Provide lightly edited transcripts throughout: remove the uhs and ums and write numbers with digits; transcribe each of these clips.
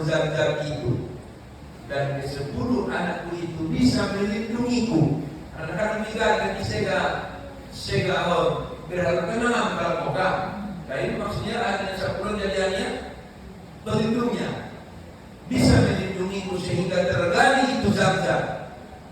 Zamzam itu, dan ke-10 anakku itu bisa melindungiku. Karena kan meninggalkan sega berharap kenang kalau moga. Nah ini maksudnya adanya 10 jadiannya pelindungnya bisa melindungiku sehingga tergali itu Zamzam.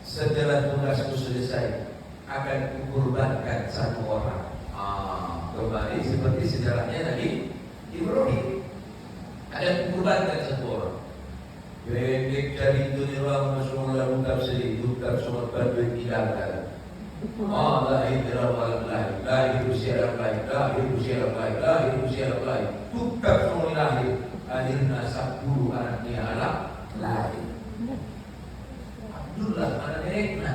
Setelah tugasku selesai akan kukurbankan satu orang. Kembali seperti sejarahnya Nabi Ibrahim, ada kukurbankan satu orang. Pendek dari dunia Rasulullah lukar sedih, lukar sobat badui tinggalkan. Lahir dalam lahir, lahir usia lahir, lahir usia lahir, lahir usia lahir. Lukar semua lahir, akhirnya 10 anaknya anak lahir. Abdullah anak Ekna,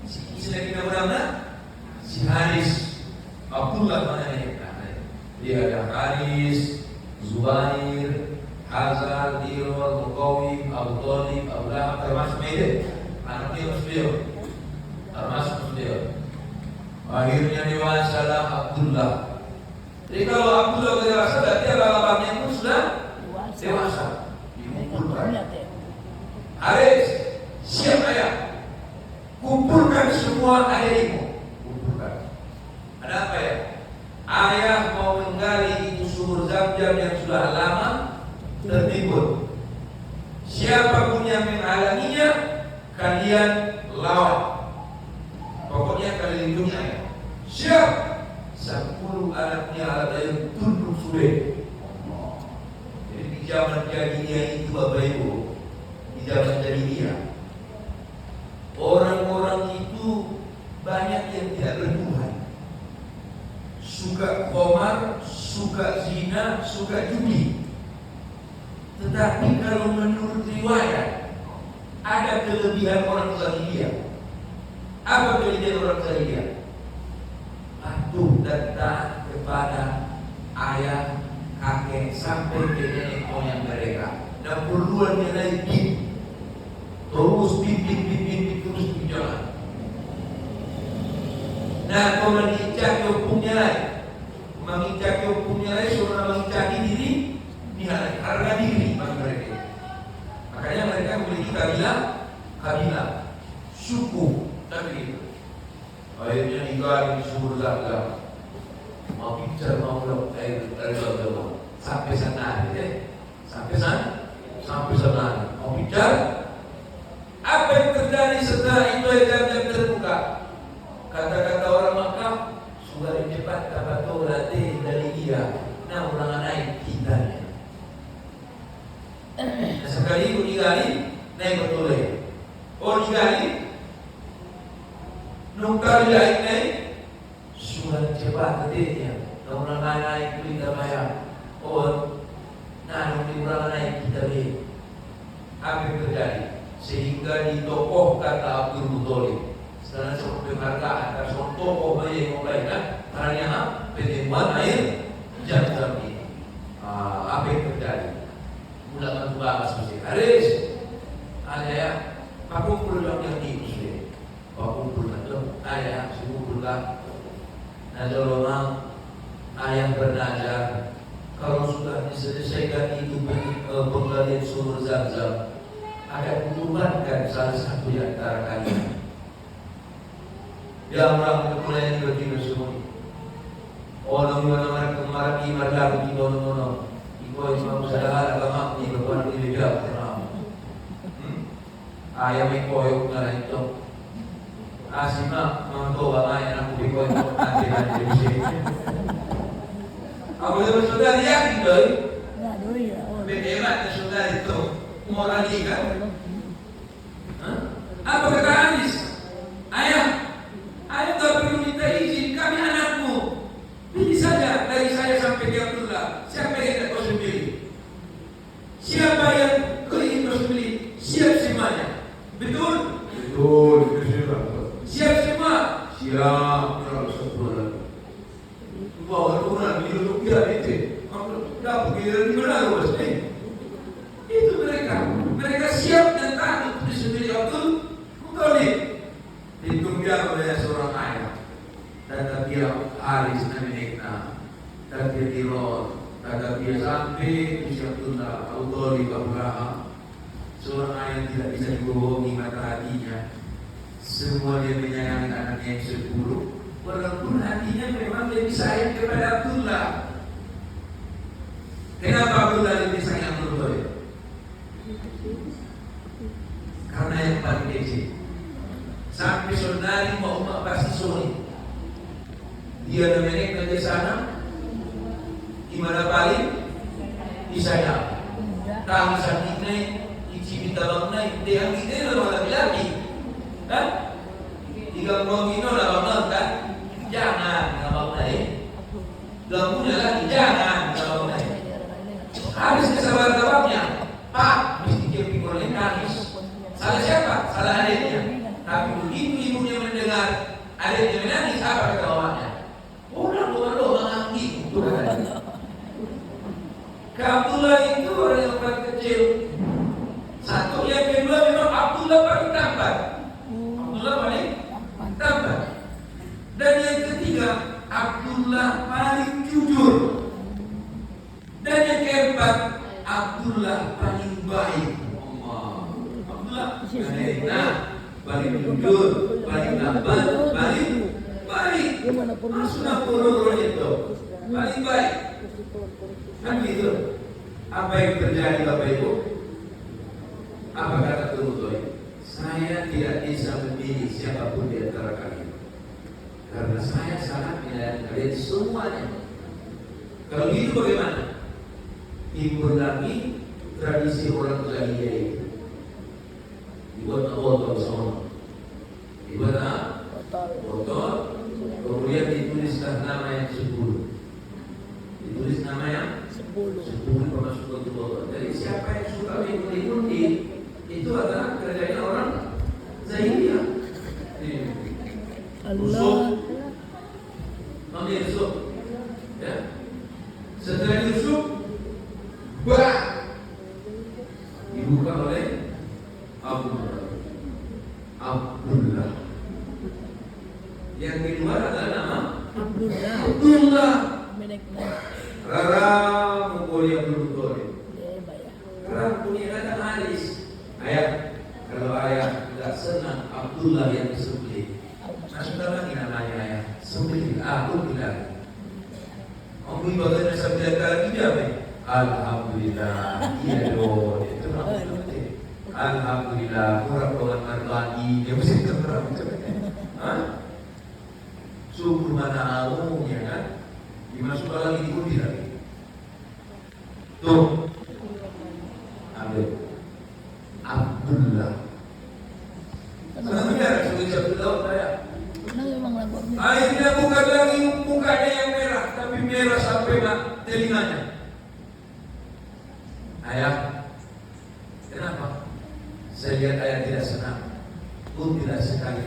si istilah kita bernama si Haris. Abdullah anak Ekna, dia ada Haris, Zubair, Hazal, Dirwal, Muqawim, Abu Talib, Abu Lahab, termasuk Medan. Anaknya termasuk beliau. Akhirnya dewasalah Abdullah. Jadi kalau Abdullah dewasa, berarti abang-abangnya pun sudah dewasa. Dikumpulkan. Haris, siap ayah. Kumpulkan semua adikmu. Kumpulkan. Ada apa ya? Ayah mau menggali itu sumur Zamzam yang sudah lama tertimbun. Siapapun yang menghalanginya, kalian lawan. Pokoknya kalian lindungi ayah. Siap. 10 anaknya ada yang tunduk sudah. Jadi di zaman jahiliyah itu Bapak Ibu, di zaman jahiliyah, orang-orang itu banyak yang tidak bertuhan. Suka khamar, suka zina, suka judi. Tetapi kalau menurut riwayat ada kelebihan orang jahiliyah. Apa kelebihan orang jahiliyah? Patuh dan taat kepada ayah, kakek sampai ke nenek moyang mereka. Dan perluannya lagi terus pimpin terus berjalan. Nah, kalau menginjak hukumnya lain, menginjak hukumnya lain, suruh menginjak diri, nilai harga diri bagi mereka. Makanya mereka memiliki kabilah, suku, dan begitu. Akhirnya digali di sumur Zamzam. Mau bicara mau air dari Zamzam sampai sana, sampai sana. Mau bicara, apa yang terjadi setelah itu air Zamzam terbuka? Kata-kata orang Makkah, sudah cepat dapat berarti dari dia. Nah, ulangan naik kita. Nah, sekali itu digali, naik betul. Digali, nukar naik, sudah cepat detiknya. Nah, ulangan naik kita bayar. Ulangan naik kita beli. Apa yang terjadi? Sehingga ditokoh kata Abdul Muthalib. Setelah sebuah penghargaan atas tokoh bayi yang mulai kan, karena penemuan air Zamzam ini. Apa yang terjadi? Mulai membahas mesti Haris. Ada ya, aku perlu yang ini mesti. Aku perlu ayah, semua perlulah. Nah, kalau ayah bernazar, kalau sudah diselesaikan itu penggalian sumur Zamzam, ada kutubankan salah satu di antara kalian. Yang orang mulai tiba-tiba semua. Orang kemarin di marga di nono. Iko imam sadahara agama di berbuat di beda. Ayam iko ngara itu. Asima mentoba ayam aku iko nanti di sini. Aku itu sudah lihat itu. Bagaimana sudah itu morali kan? Apa kata Anis? Ayah tak perlu minta izin, kami anakmu. Pilih saja dari saya sampai ke Abdullah. Siapa yang kau pilih? Siapa yang kau ingin kau pilih? Siap semuanya. Betul? Betul. Siap semua? Siap. Bawa orang hidup biar itu. Dapat giliran di mana bos? Itu mereka. Mereka siap dan takut disebut Abdul Muthalib. Hitung dia oleh seorang ayah. Kata dia Haris namanya, kata dia Dirot, kata dia sampai di Abdullah, Abu Muthalib Abraham, seorang ayah yang tidak bisa dibohongi mata hatinya. Semua dia menyayangi anaknya yang 10, walaupun hatinya memang lebih sayang kepada Abdullah. Kenapa Abdullah lebih sayang Muthalib? Karena yang paling kecil. Sampai saudari mau pasti sore. Dia menek ke sana, di mana paling disayang. Kami sakit naik, icipin tabang naik, dia yang kita adalah laki-laki. Kan? Jika mau minum tabang kan? Jangan tabang naik. Lampunya lagi, jangan tabang naik. Habis kesabaran tabangnya, Pak, mesti dia pikul nangis. Salah siapa? Salah adiknya. Tapi begitu ibunya mendengar adiknya menangis, apa kata bapaknya? Orang lo menganggih, itu katanya. Abdullah itu orang yang paling kecil. Satu, yang kedua memang Abdullah paling tampan. Abdullah paling tampan. Dan yang ketiga, Abdullah paling jujur. Dan yang keempat, Abdullah paling baik. Abdullah paling jujur, paling tampan, paling baik. Sudah puluh itu paling baik. Kan gitu. Apa yang terjadi Bapak Ibu? Apa kata Muthalib? Saya tidak bisa memilih siapapun di antara kalian, karena saya sangat menyayangi kalian semuanya. Kalau gitu bagaimana? Timbul lagi tradisi orang jahiliyah itu. Dibuat botol semua. Dibuat botol. Kemudian dituliskan nama yang 10. Ditulis nama yang 10 masuk ke botol. Jadi siapa yang suka mengikuti itu adalah kerjanya orang jahiliyah. Rusuk, ambil rusuk, ya. Setelah rusuk, dibuka oleh Abdullah. Yang kedua adalah nama Abdullah. Rara mukul yang Muthalib. Rara punya kata hadis. Ayah, kalau ayah tidak senang Abdullah yang disembelih, masukkan lagi namanya ayah. Sembelih, aku bilang. Aku ibadah sambil kali dia, alhamdulillah. Iya dong, itu maksudnya. Alhamdulillah, kurang pengantar lagi. Dia mesti terang. Sungguh mana awungnya kan? Dimasukkan lagi diundi lagi. Tuh, ambil Abdullah. Sebenarnya sudah Abdullah saya. Akhirnya bukan lagi mukanya yang merah, tapi merah sampai telinganya. Ayah, kenapa? Saya lihat ayah tidak senang. Pun tidak sekali.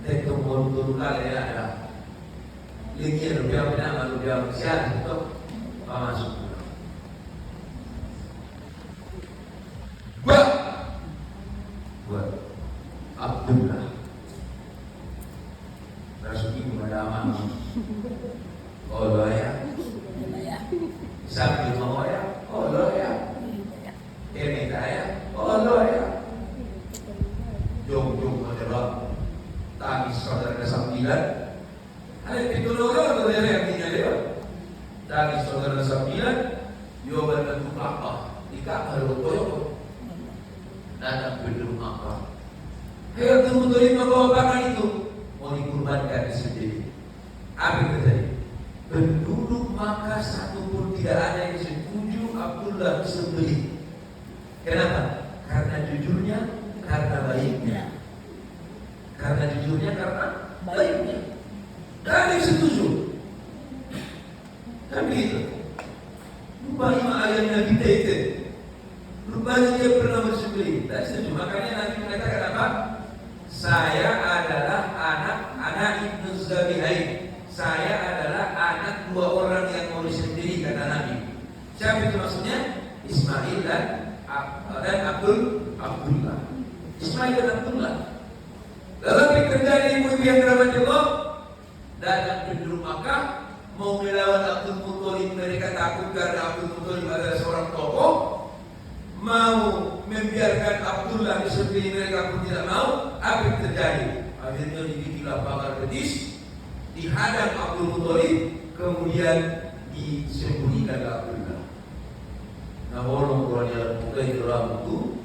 Tektok turun kali ya. Lingkir rupiah benar, rupiah siap itu masuk. Buat Abdullah. Rasuki kepada aman. Allah ya. Sambil mau ya. Allah ya. Ini saya. Allah ya. Jom menjawab. Tangis saudara ke-9. Ada pitulungan atau dari yang tinggal dia? Tangis saudara ke-9. Jawaban bentuk apa? Ika harus datang bedung apa? Ayo Muthalib membawakan itu mau dikurbankan sendiri. Apa yang terjadi? Penduduk Makkah satupun tidak ada yang setuju Abdullah disembelih. Kenapa? Karena jujurnya, karena baiknya. Karena jujurnya, karena baiknya. Tidak ada yang setuju. Kan begitu. Rupanya ayahnya Nabi itu. Rupanya dia pernah bersembelih. Tidak setuju. Makanya Nabi mengatakan apa? Saya adalah anak Ibnu Zabihain. Saya adalah anak dua orang yang mau disembelih, kata Nabi. Siapa itu maksudnya? Ismail dan Abdullah. Ismail dan Abdullah. Lalu terjadi ibu-ibu yang dirahmati Allah datang penduduk Makkah mau melawan Abdul Muthalib. Mereka takut karena Abdul Muthalib adalah seorang tokoh. bersembunyi mereka pun tidak mau. Apa yang terjadi? Akhirnya dibikinlah pagar betis, dihadang Abdul Muthalib, kemudian disembunyikan Abdullah. Nah, orang Qur'an bukai rambut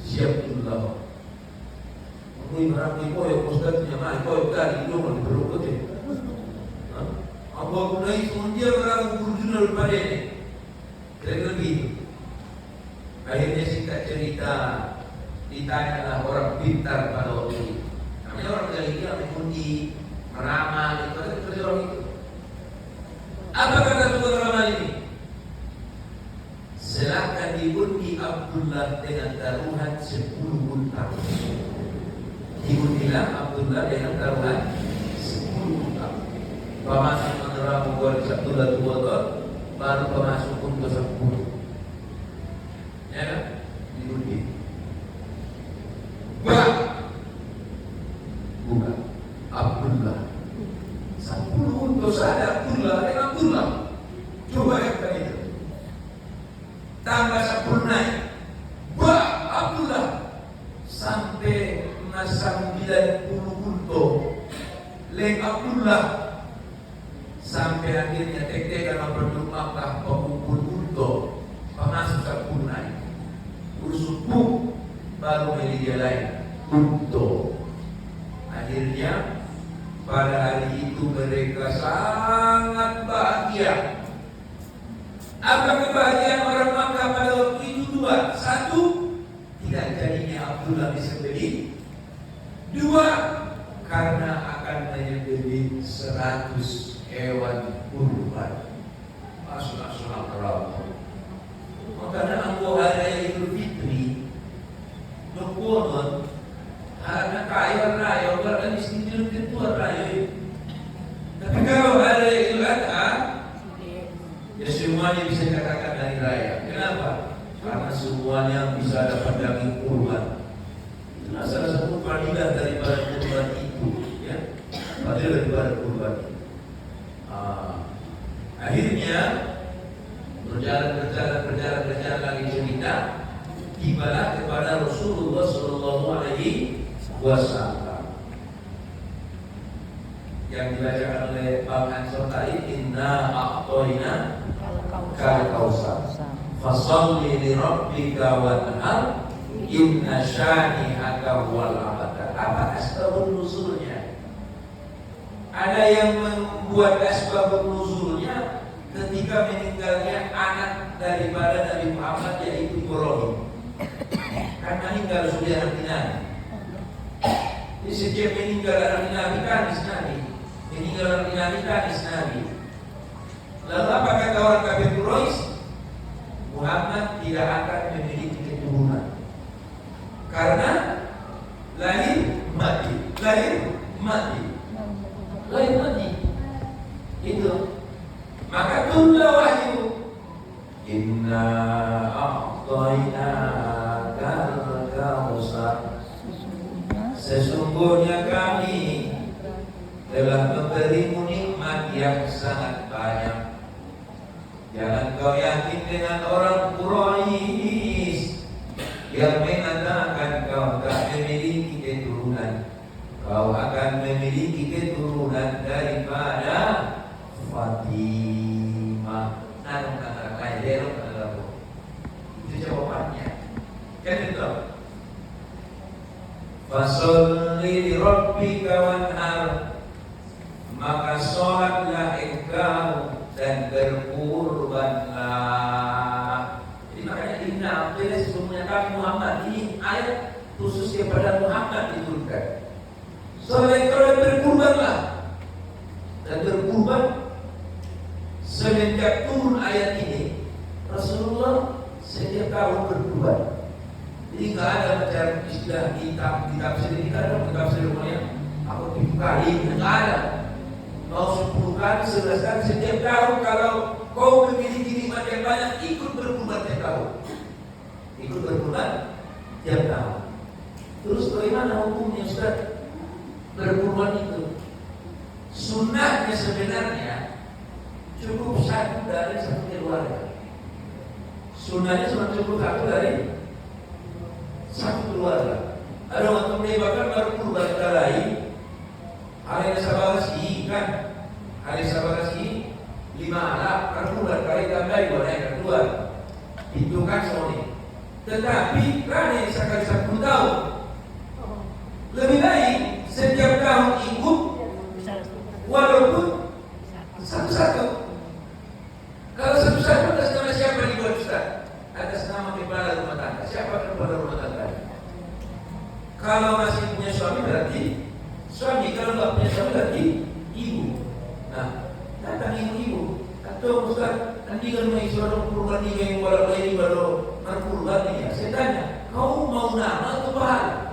siap Abdullah. Aku merangkai koyok ustaznya mai koyok tadi itu mau diperlukan. Aku naik kemudian merangkai kurjunal pada ini. Kira-kira begitu. Akhirnya singkat cerita, ditanyalah orang pintar pada waktu itu. Namanya orang jahiliyah mengundi, meramal, itu ada kerja orang itu. Apa kata tukang ramal ini? Silahkan diundi Abdullah dengan taruhan 10 unta. Diundilah Abdullah dengan taruhan 10 unta. Pemasuk menerang membuat Abdullah 2 ton, baru pemasuk untuk 10. Ya kan? Diundi. Bukan Abdullah 10 untuk saya Abdullah dengan Abdullah. Coba yang tadi itu. Tambah 10 naik. Abdullah sampai masang 90 untung. Leng Abdullah sampai akhirnya tek-tekan penduduk Makkah pengumpul untung. Pemasuk 10 naik. Urus baru milih dia lain untung. Akhirnya pada hari itu mereka sangat bahagia. Apa kebahagiaan orang Makkah pada waktu itu? 2. 1, tidak jadinya Abdullah disembelih. 2, karena akan menyembelih 100 hewan kurban. Masuk-masuk Allah. Makanya aku hari Idul Fitri nukwonon karena kaya raya orang istimewa ketua raya. Tapi kalau hari Idul Adha ya semuanya bisa dikatakan dari raya. Kenapa? Karena semuanya bisa dapat daging kurban. Nah, salah satu fadilah daripada kurban itu, ya, fadilah daripada kurban. Akhirnya berjalan lagi cerita, tibalah kepada Rasulullah Sallallahu Alaihi Wasallam yang dibacakan oleh Bang Ansor tadi, Inna a'toina kal kausar fasalli li rabbika wanhar inna syani'aka wal abtar. Apa asbabun nuzulnya? Ada yang membuat asbabun nuzulnya ketika meninggalnya anak daripada Nabi Muhammad, yaitu Ibrahim. Kan meninggal sudah anak Nabi. Jadi setiap meninggal anak Nabi kanis Nabi, meninggal anak Nabi kanis Nabi. Lalu apa kata orang kafir Quraisy? Muhammad tidak akan memiliki keturunan karena lahir mati. Itu. Maka turunlah wahyu. Inna a'tayna kal kausar. Sesungguhnya kami telah memberimu nikmat yang sangat banyak. Jangan kau yakin dengan orang Quraisy yang mengatakan kau tak memiliki keturunan. Kau akan memiliki keturunan daripada Fatimah. Itu jawabannya. Kan itu. Fasolli li rabbika wanhar, maka sholatlah engkau dan berkurbanlah. Jadi makanya inna a'tayna sesungguhnya kami Muhammad, ini ayat khusus kepada Muhammad diturunkan. Sholat engkau dan berkurbanlah. Dan berkurban semenjak turun ayat ini, Rasulullah setiap tahun berkurban. Jadi nggak ada macam istilah di tafsir ini, kan di tafsir semuanya aku 7 kali, nggak ada. Mau 10 kali, 11 kali setiap tahun. Kalau kau memiliki nikmat yang banyak, ikut berkurban tiap tahun. Ikut berkurban tiap tahun. Terus bagaimana hukumnya Ustaz? Berkurban itu sunnahnya sebenarnya cukup 1 dari 1 keluarga. Sunnahnya cuma cukup 1 dari satu keluarga. Ada waktu menyebabkan baru kurban lain. Hari sabagasi kan, hari sabagasi 5 anak baru kurban kali tambah 2 naik keluar. Itu kan Sony. Tetapi karena sekali 10 tahun, lebih baik setiap tahun ikut walaupun satu-satu. Kalau satu-satu atas nama siapa dibuat Ustaz? Atas nama kepala rumah tangga. Siapa kepala rumah tangga? Kalau masih punya suami berarti suami, kalau nggak punya suami berarti ibu. Nah, datang ibu-ibu. Atau Ustaz, nanti kan mau isuran kurban ini yang walau ini walau kurban ini. Saya tanya, kau mau nama atau pahala?